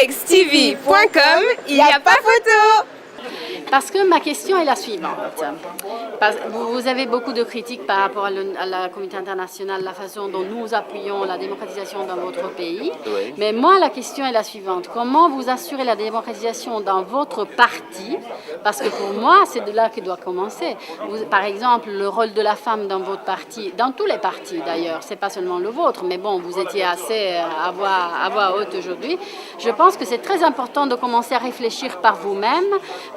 GXTV.com, il n'y a pas photo. Parce que ma question est la suivante. Vous avez beaucoup de critiques par rapport à la communauté internationale, la façon dont nous appuyons la démocratisation dans votre pays. Oui. Mais moi, la question est la suivante. Comment vous assurez la démocratisation dans votre parti? Parce que pour moi, c'est de là que doit commencer. Par exemple, le rôle de la femme dans votre parti, dans tous les partis d'ailleurs, c'est pas seulement le vôtre, mais bon, vous étiez assez à voix haute aujourd'hui. Je pense que c'est très important de commencer à réfléchir par vous-même,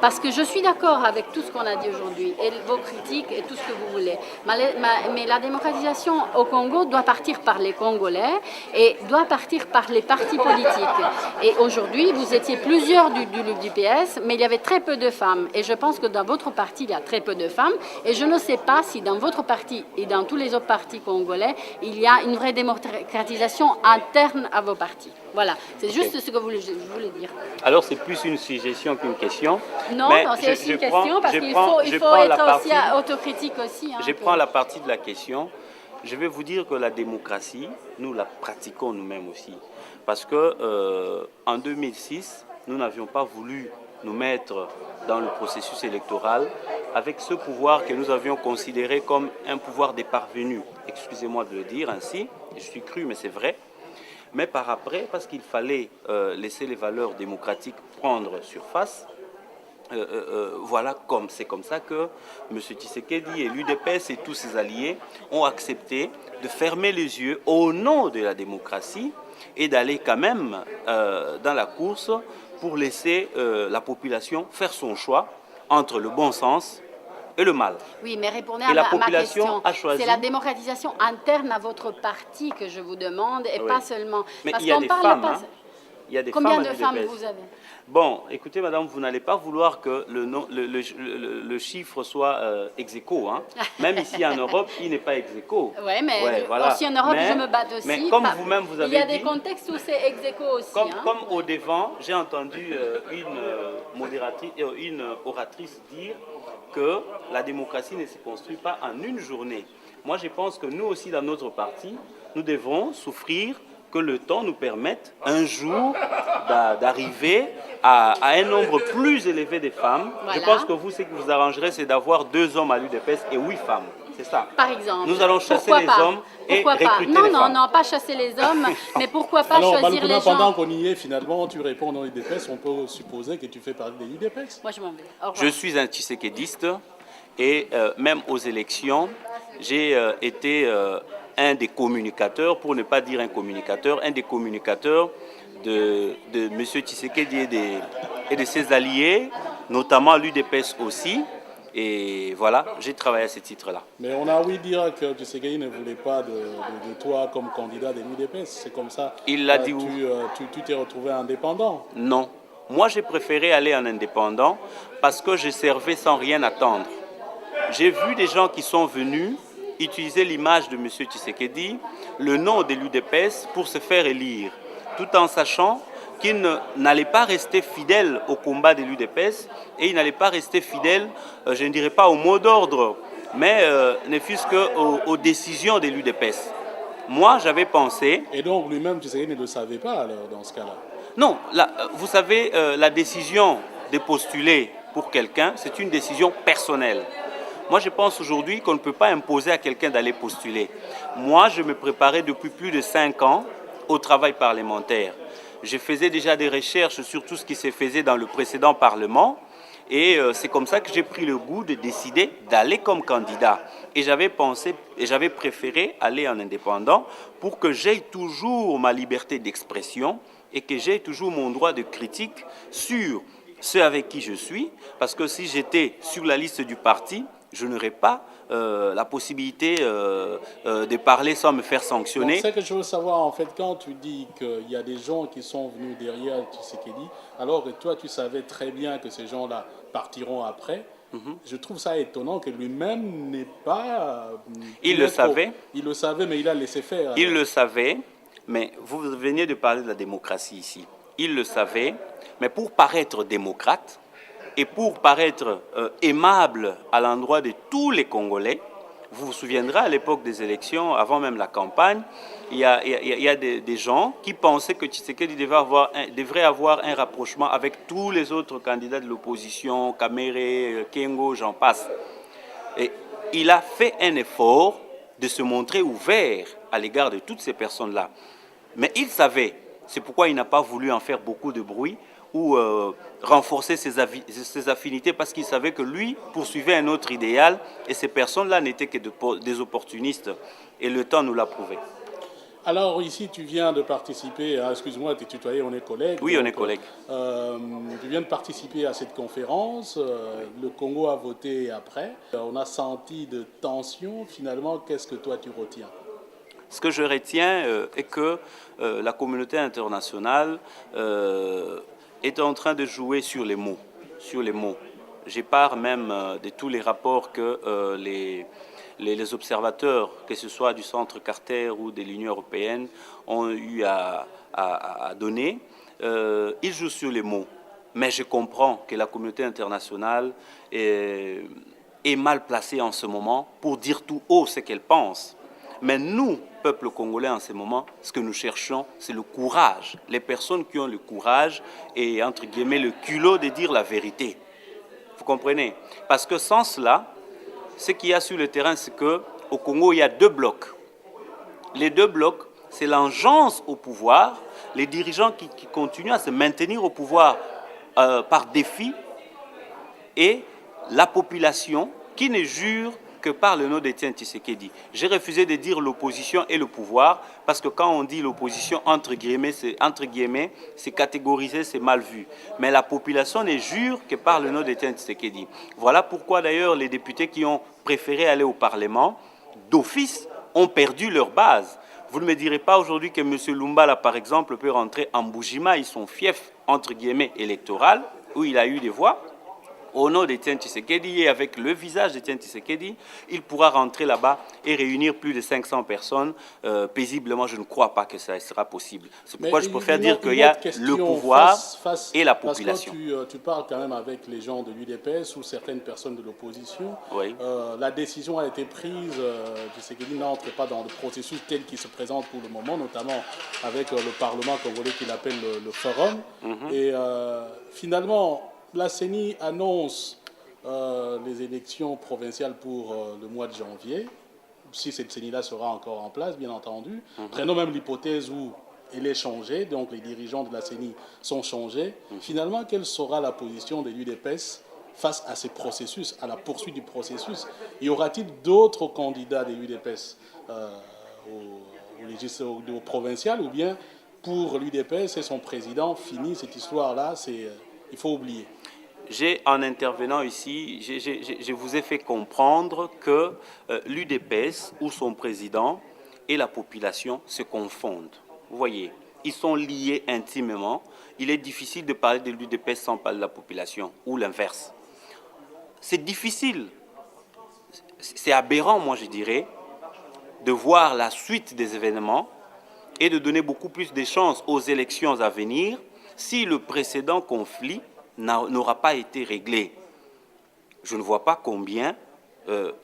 parce que je suis d'accord avec tout ce qu'on a dit aujourd'hui, et vos critiques et tout ce que vous voulez. Mais la démocratisation au Congo doit partir par les Congolais et doit partir par les partis politiques. Et aujourd'hui, vous étiez plusieurs du PS, mais il y avait très peu de femmes. Et je pense que dans votre parti, il y a très peu de femmes. Et je ne sais pas si dans votre parti et dans tous les autres partis congolais, il y a une vraie démocratisation interne à vos partis. Voilà, c'est juste ce que je voulais dire. Alors c'est plus une suggestion qu'une question. Non, c'est aussi une question parce qu'il faut être aussi autocritique aussi. Je prends la partie de la question. Je vais vous dire que la démocratie, nous la pratiquons nous-mêmes aussi. Parce que en 2006, nous n'avions pas voulu nous mettre dans le processus électoral avec ce pouvoir que nous avions considéré comme un pouvoir des parvenus. Excusez-moi de le dire ainsi, je suis cru mais c'est vrai. Mais par après, parce qu'il fallait laisser les valeurs démocratiques prendre surface, voilà, c'est comme ça que M. Tshisekedi et l'UDPS et tous ses alliés ont accepté de fermer les yeux au nom de la démocratie et d'aller quand même dans la course pour laisser la population faire son choix entre le bon sens et le mal. Oui, mais répondez à ma question. C'est la démocratisation interne à votre parti que je vous demande et pas seulement. Mais parce il y a des femmes, hein. Il y a des Combien femmes de femmes vous avez? Bon, écoutez, madame, vous n'allez pas vouloir que le chiffre soit ex aequo, hein. Même ici en Europe, il n'est pas ex aequo. Oui, mais voilà. Aussi en Europe, je me bats aussi. Mais comme vous-même, vous avez dit... Il y a des contextes où c'est ex aequo aussi. Comme au devant, j'ai entendu une oratrice dire que la démocratie ne se construit pas en une journée. Moi, je pense que nous aussi, dans notre parti, nous devons souffrir que le temps nous permette un jour d'arriver à un nombre plus élevé de femmes. Voilà. Je pense que vous, ce que vous arrangerez, c'est d'avoir 2 hommes à l'UDPS et 8 femmes. C'est ça. Par exemple. Nous allons chasser les hommes et recruter les femmes. Non, pas chasser les hommes, mais pourquoi pas choisir les gens. Pendant qu'on y est, finalement, tu réponds dans l'UDPS, on peut supposer que tu fais partie des UDPS. Moi, je m'en vais. Je suis un Tshisekediste et même aux élections, j'ai été un des communicateurs, pour ne pas dire un communicateur, un des communicateurs de M. Tshisekedi et de ses alliés, notamment l'UDPS aussi. Et voilà, j'ai travaillé à ce titre-là. Mais on a ouï dire que Tshisekedi ne voulait pas de toi comme candidat de l'UDPS. C'est comme ça. Il l'a dit où? Tu t'es retrouvé indépendant? Non. Moi, j'ai préféré aller en indépendant parce que je servais sans rien attendre. J'ai vu des gens qui sont venus utiliser l'image de M. Tshisekedi, le nom de l'UDPS pour se faire élire, tout en sachant qu'il n'allait pas rester fidèle au combat de l'UDPS et il n'allait pas rester fidèle, je ne dirais pas au mot d'ordre, mais ne fût-ce qu'aux décisions de l'UDPS. Moi, j'avais pensé... Et donc lui-même, Tshisekedi ne le savait pas alors, dans ce cas-là? Non, vous savez, la décision de postuler pour quelqu'un, c'est une décision personnelle. Moi, je pense aujourd'hui qu'on ne peut pas imposer à quelqu'un d'aller postuler. Moi, je me préparais depuis plus de 5 ans au travail parlementaire. Je faisais déjà des recherches sur tout ce qui se faisait dans le précédent Parlement. Et c'est comme ça que j'ai pris le goût de décider d'aller comme candidat. Et j'avais pensé, et j'avais préféré aller en indépendant pour que j'aie toujours ma liberté d'expression et que j'aie toujours mon droit de critique sur ceux avec qui je suis. Parce que si j'étais sur la liste du parti, je n'aurais pas la possibilité de parler sans me faire sanctionner. C'est ce que je veux savoir, en fait, quand tu dis qu'il y a des gens qui sont venus derrière Tshisekedi, alors que toi, tu savais très bien que ces gens-là partiront après, je trouve ça étonnant que lui-même n'ait pas... Il le savait. Il le savait, mais il a laissé faire. Il le savait, mais vous veniez de parler de la démocratie ici. Il le savait, mais pour paraître démocrate, et pour paraître aimable à l'endroit de tous les Congolais, Vous vous souviendrez, à l'époque des élections, avant même la campagne, il y a des gens qui pensaient que Tshisekedi devrait avoir un rapprochement avec tous les autres candidats de l'opposition, Kamere, Kengo, j'en passe. Et il a fait un effort de se montrer ouvert à l'égard de toutes ces personnes-là. Mais il savait, c'est pourquoi il n'a pas voulu en faire beaucoup de bruit ou renforcer ses affinités, parce qu'il savait que lui poursuivait un autre idéal et ces personnes-là n'étaient que des opportunistes. Et le temps nous l'a prouvé. Alors ici, tu viens de participer, excuse-moi, tu es tutoyé, on est collègues. Oui, on est collègues. Tu viens de participer à cette conférence, le Congo a voté après. On a senti de tension, finalement, qu'est-ce que toi tu retiens? Ce que je retiens est que la communauté internationale est en train de jouer sur les mots. J'ai part même de tous les rapports que les observateurs, que ce soit du Centre Carter ou de l'Union européenne, ont eu à donner. Ils jouent sur les mots. Mais je comprends que la communauté internationale est mal placée en ce moment pour dire tout haut ce qu'elle pense. Mais nous, peuple congolais, en ce moment, ce que nous cherchons, c'est le courage. Les personnes qui ont le courage et, entre guillemets, le culot de dire la vérité. Vous comprenez? Parce que sans cela, ce qu'il y a sur le terrain, c'est qu'au Congo, il y a deux blocs. Les deux blocs, c'est l'engeance au pouvoir, les dirigeants qui continuent à se maintenir au pouvoir par défi, et la population qui ne jure que par le nom d'Étienne Tshisekedi. J'ai refusé de dire l'opposition et le pouvoir, parce que quand on dit l'opposition, entre guillemets, c'est catégorisé, c'est mal vu. Mais la population ne jure que par le nom d'Étienne Tshisekedi. Voilà pourquoi d'ailleurs les députés qui ont préféré aller au Parlement, d'office, ont perdu leur base. Vous ne me direz pas aujourd'hui que M. Lumbala, par exemple, peut rentrer en Boujima, ils sont fiefs, entre guillemets, électoral, où il a eu des voix. Au nom d'Étienne Tshisekedi et avec le visage d'Étienne Tshisekedi, il pourra rentrer là-bas et réunir plus de 500 personnes paisiblement. Je ne crois pas que ça sera possible. C'est pourquoi je préfère dire qu'il y a le pouvoir et la population. Parce que tu parles quand même avec les gens de l'UDPS ou certaines personnes de l'opposition. Oui. La décision a été prise, Tshisekedi n'entre pas dans le processus tel qu'il se présente pour le moment, notamment avec le Parlement congolais qu'il appelle le Forum. Et finalement, la CENI annonce les élections provinciales pour le mois de janvier, si cette CENI-là sera encore en place, bien entendu. Prenons même l'hypothèse où elle est changée, donc les dirigeants de la CENI sont changés. Finalement, quelle sera la position de l'UDPS face à ce processus, à la poursuite du processus? Y aura-t-il d'autres candidats de l'UDPS au provincial, ou bien pour l'UDPS et son président, fini cette histoire-là, il faut oublier? En intervenant ici, je vous ai fait comprendre que l'UDPS ou son président et la population se confondent. Vous voyez, ils sont liés intimement. Il est difficile de parler de l'UDPS sans parler de la population, ou l'inverse. C'est difficile, c'est aberrant, moi je dirais, de voir la suite des événements et de donner beaucoup plus de chances aux élections à venir si le précédent conflit n'aura pas été réglé. Je ne vois pas combien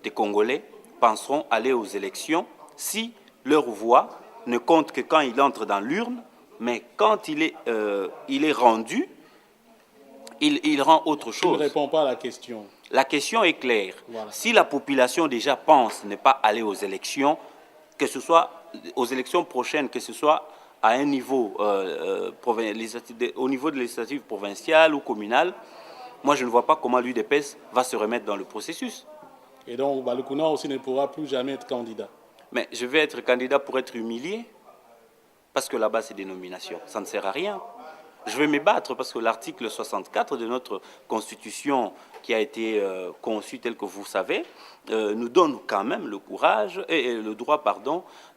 des Congolais penseront aller aux élections si leur voix ne compte que quand ils entrent dans l'urne, mais quand il est rendu, il rend autre chose. Tu ne réponds pas à la question. La question est claire. Voilà. Si la population déjà pense ne pas aller aux élections, que ce soit aux élections prochaines, que ce soit à un niveau, au niveau de législative provinciale ou communale, moi je ne vois pas comment l'UDPS va se remettre dans le processus. Et donc, Balukuna aussi ne pourra plus jamais être candidat. Mais je vais être candidat pour être humilié, parce que là-bas c'est des nominations, ça ne sert à rien. Je vais me battre parce que l'article 64 de notre Constitution, qui a été conçu tel que vous savez, nous donne quand même le courage et le droit,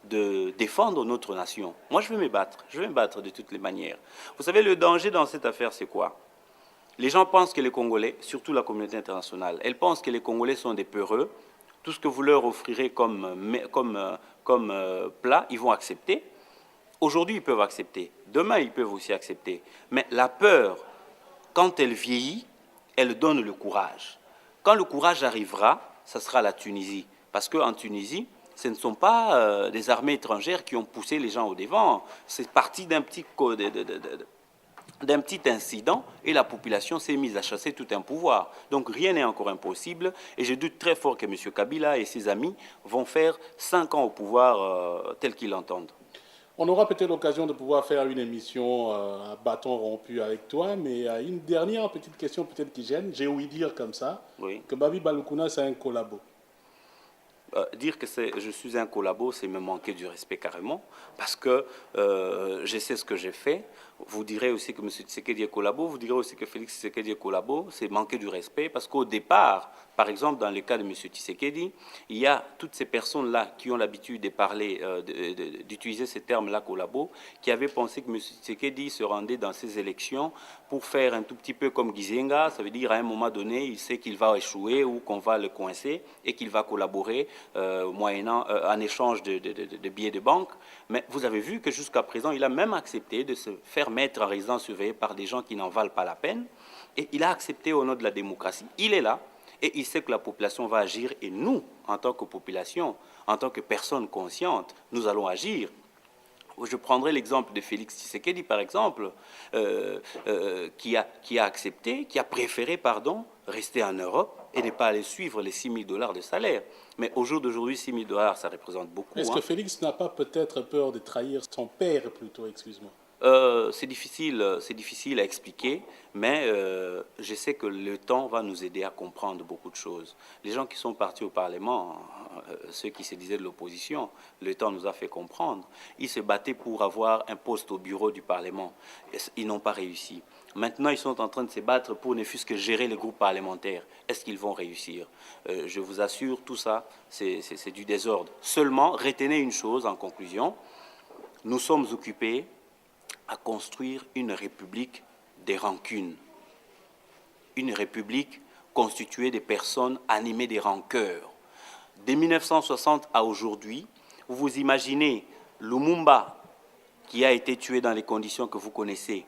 de défendre notre nation. Moi, je vais me battre de toutes les manières. Vous savez, le danger dans cette affaire, c'est quoi? Les gens pensent que les Congolais, surtout la communauté internationale, elle pense que les Congolais sont des peureux. Tout ce que vous leur offrirez comme plat, ils vont accepter. Aujourd'hui, ils peuvent accepter. Demain, ils peuvent aussi accepter. Mais la peur, quand elle vieillit, elle donne le courage. Quand le courage arrivera, ça sera la Tunisie. Parce qu'en Tunisie, ce ne sont pas des armées étrangères qui ont poussé les gens au devant. C'est parti d'un petit incident et la population s'est mise à chasser tout un pouvoir. Donc rien n'est encore impossible et je doute très fort que M. Kabila et ses amis vont faire 5 ans au pouvoir tel qu'ils l'entendent. On aura peut-être l'occasion de pouvoir faire une émission à bâton rompu avec toi, mais une dernière petite question peut-être qui gêne. J'ai ouï dire comme ça que Babi Balukuna, c'est un collabo. Dire que je suis un collabo, c'est me manquer du respect carrément, parce que je sais ce que j'ai fait. Vous direz aussi que M. Tshisekedi est collabo, vous direz aussi que Félix Tshisekedi est collabo, c'est manquer du respect, parce qu'au départ, par exemple, dans le cas de M. Tshisekedi, il y a toutes ces personnes-là qui ont l'habitude de parler, d'utiliser ces termes-là, collabo, qui avaient pensé que M. Tshisekedi se rendait dans ces élections pour faire un tout petit peu comme Gizenga, ça veut dire à un moment donné, il sait qu'il va échouer ou qu'on va le coincer et qu'il va collaborer moyennant en échange de billets de banque. Mais vous avez vu que jusqu'à présent, il a même accepté de se faire mettre en résidence surveillée par des gens qui n'en valent pas la peine. Et il a accepté au nom de la démocratie. Il est là et il sait que la population va agir. Et nous, en tant que population, en tant que personnes conscientes, nous allons agir. Je prendrai l'exemple de Félix Tshisekedi, par exemple, qui a accepté, qui a préféré, rester en Europe et ne pas aller suivre les 6 000 $ de salaire. Mais au jour d'aujourd'hui, 6 000 $, ça représente beaucoup. Est-ce que Félix n'a pas peut-être peur de trahir son père, plutôt, excuse-moi? C'est difficile à expliquer, mais je sais que le temps va nous aider à comprendre beaucoup de choses. Les gens qui sont partis au Parlement, ceux qui se disaient de l'opposition, le temps nous a fait comprendre. Ils se battaient pour avoir un poste au bureau du Parlement. Ils n'ont pas réussi. Maintenant, ils sont en train de se battre pour ne fût-ce que gérer les groupes parlementaires. Est-ce qu'ils vont réussir? Je vous assure, tout ça, c'est du désordre. Seulement, retenez une chose en conclusion. Nous sommes occupés à construire une république des rancunes. Une république constituée de personnes animées des rancœurs. De 1960 à aujourd'hui, vous vous imaginez Lumumba qui a été tué dans les conditions que vous connaissez,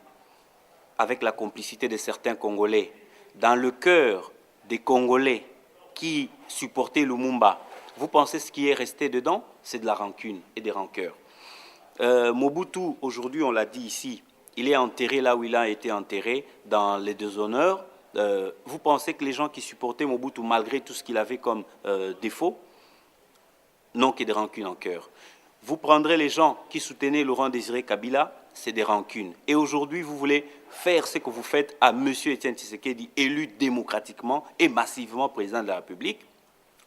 avec la complicité de certains Congolais, dans le cœur des Congolais qui supportaient Lumumba. Vous pensez ce qui est resté dedans? C'est de la rancune et des rancœurs. Mobutu, aujourd'hui, on l'a dit ici, il est enterré là où il a été enterré, dans les déshonneurs. Vous pensez que les gens qui supportaient Mobutu, malgré tout ce qu'il avait comme défaut, n'ont que des rancunes en cœur. Vous prendrez les gens qui soutenaient Laurent Désiré Kabila, c'est des rancunes. Et aujourd'hui, vous voulez faire ce que vous faites à M. Etienne Tshisekedi, élu démocratiquement et massivement président de la République.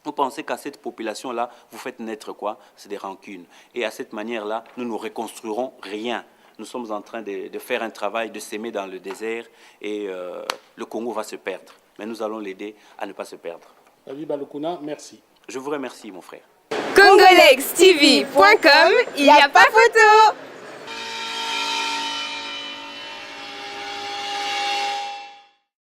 Vous pensez qu'à cette population-là, vous faites naître quoi? C'est des rancunes. Et à cette manière-là, nous ne reconstruirons rien. Nous sommes en train de faire un travail, de s'aimer dans le désert et le Congo va se perdre. Mais nous allons l'aider à ne pas se perdre. Babi Balukuna, merci. Je vous remercie, mon frère. CongoLexTV.com, il n'y a pas photo.